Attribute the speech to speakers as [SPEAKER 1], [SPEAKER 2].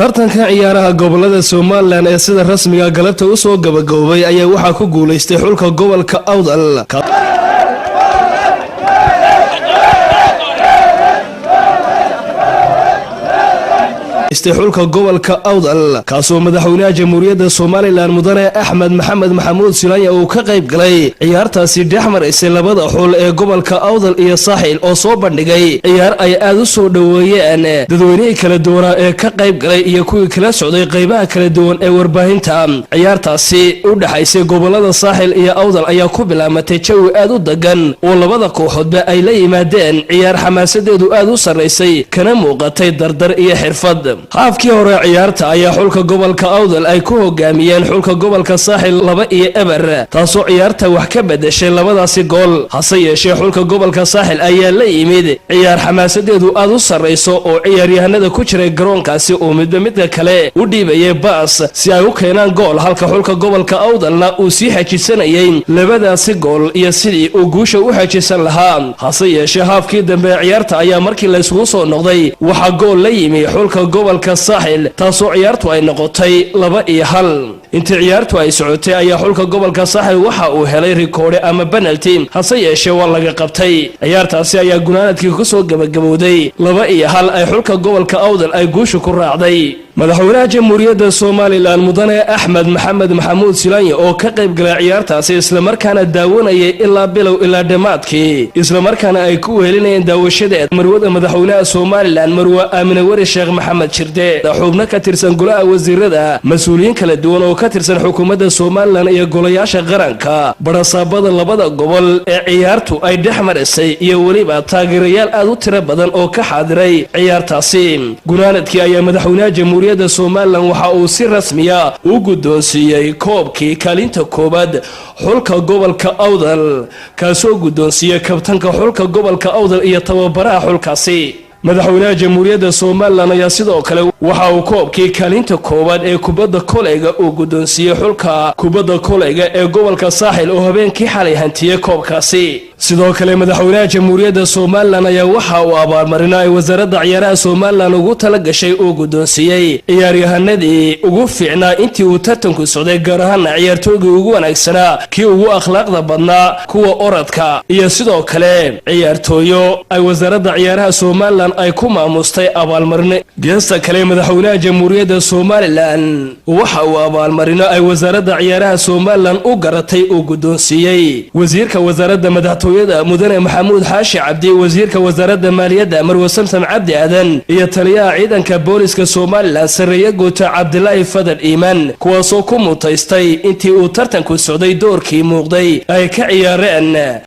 [SPEAKER 1] tartanka ciyaaraha gobolada Soomaaliland ee sida rasmiga galabta u soo gabagaboobay ayaa waxa ku guuleystay xulka gobolka Awdal xulka gobolka Awdal kaasoo madaxweynaha jamhuuriyadda Soomaaliland mudane Axmed Maxamed Maxamuud Silaanya uu ka qayb galay ciyaartaasi dhexmar isla labada xul ee gobolka Awdal iyo Saaxil oo soo bandhigay ciyaar ay aad u soo dhaweeyeen dadweynaha kala duwan ee ka qayb galay iyo kuwii kala socday qaybaha kala duwan ee warbaahinta. ciyaartaasi u dhaxaysay gobolada Saaxil iyo Awdal ayaa ku bilaabatay jawi aad u dagan oo labada kooxoodba ay la yimaadeen ciyaar xamaasadeedu aad u sareysay kana muuqatay dardar iyo xirfad. haafkii hore ciyaarta ayaa xulka gobolka Awdal ay ku hogaamiyeen xulka gobolka Saaxil 2-0 taasoo ciyaarta wax ka bedeshay labadaasi gool. hase yeeshee xulka gobolka Saaxil ayaa la yimid ciyaar xamaasadeedu aad u sareyso oo ciyaaryahanada ku jiray garoonkaasi oo midba kale u dhiibayay baas si ay u keenaan gool, halka xulka gobolka Awdalna uu sii xajisanayay labadaasi gool iyo sidii uu guusha u xajisan lahaa. hase yeeshee haafkii dambe ciyaarta ayaa markii la isugu soo noqday waxa gool la yimi xulka gobolka Saaxil taasoo ciyaartu ay noqotay 2-1. intii ciyaartu ay socotay ayaa xulka gobolka Saaxil waxa uu helay rikoodh ama penalty, hase yeeshee waa laga qabtay. ciyaartaasi ayaa gunaanadkii ku soo gabagabowday 2-1 ay xulka gobolka Awdal ay guusha ku raacday. madaxweynaha jamhuuriyadda Soomaaliland mudane Axmed Maxamed Maxamuud Silaanya oo ka qayb galay ciyaartaasi isla markaana daawanayay ilaa bilow ilaa dhamaadkii, isla markaana ay ku wehelinayeen daawashadeed marwada madaxweynaha Soomaaliland Marwo Aamine Wari Sheekh Maxamed Jirde, xubno ka tirsan golaha wasiirada, mas'uuliyiin kala duwan oo ka tirsan xukuumadda Soomaaliland iyo golayaasha qaranka, barasaabada labada gobol ee ciyaartu ay dhexmarisay iyo waliba taageerayaal aad u tiro badan oo ka xaadiray ciyaartaasi. gunaanadkii ayaa madaxweynaha jamhuuriyadda Soomaaliland waxa uu si rasmi ah u guddoonsiiyay koobkii kaalinta koobaad xulka gobolka Awdal, kaasoo guddoonsiiyay kabtanka xulka gobolka Awdal iyo tababaraha xulkaasi. madaxweynaha jamhuuriyadda Soomaaliland ayaa sidoo kale waxa uu koobkii kaalinta koobaad ee kubadda kolayga uu guddoonsiiyay xulka kubadda kolayga ee gobolka Saaxil oo habeenkii xalay hantiyay koobkaasi. sidoo kale madaxweynaha jamhuuriyadda Soomaaliland ayaa waxa uu abaalmarin ay wasaaradda ciyaaraha Soomaaliland ugu tala gashay oo guddoonsiiyay ciyaaryahanadii ugu fiicnaa intii uu tartanku socday, gaar ahaan ciyaartooygii ugu wanaagsanaa, kii ugu akhlaaqda badnaa, kuwa orodka iyo sidoo kale ciyaartooyo ay wasaaradda ciyaaraha Soomaaliland ay ku maamustay abaalmarin. geesta kale madaxweynaha jamhuuriyadda Soomaaliland waxa uu abaalmarino ay wasaaradda ciyaaraha Soomaaliland u garatay oo guddoonsiiyay wasiirka wasaaradda madaxtooyada mudane Maxamuud Xaashi Cabdi, wasiirka wasaaradda maaliyadda Marwo Samsam Cabdi Aadan iyo taliyaha ciidanka booliska Soomaaliland Sareeye Guuta Cabdilaahi Fadal Iimaan, kuwaasoo ku mutaystay intii uu tartanku socday doorkii muuqday ay ka ciyaareen.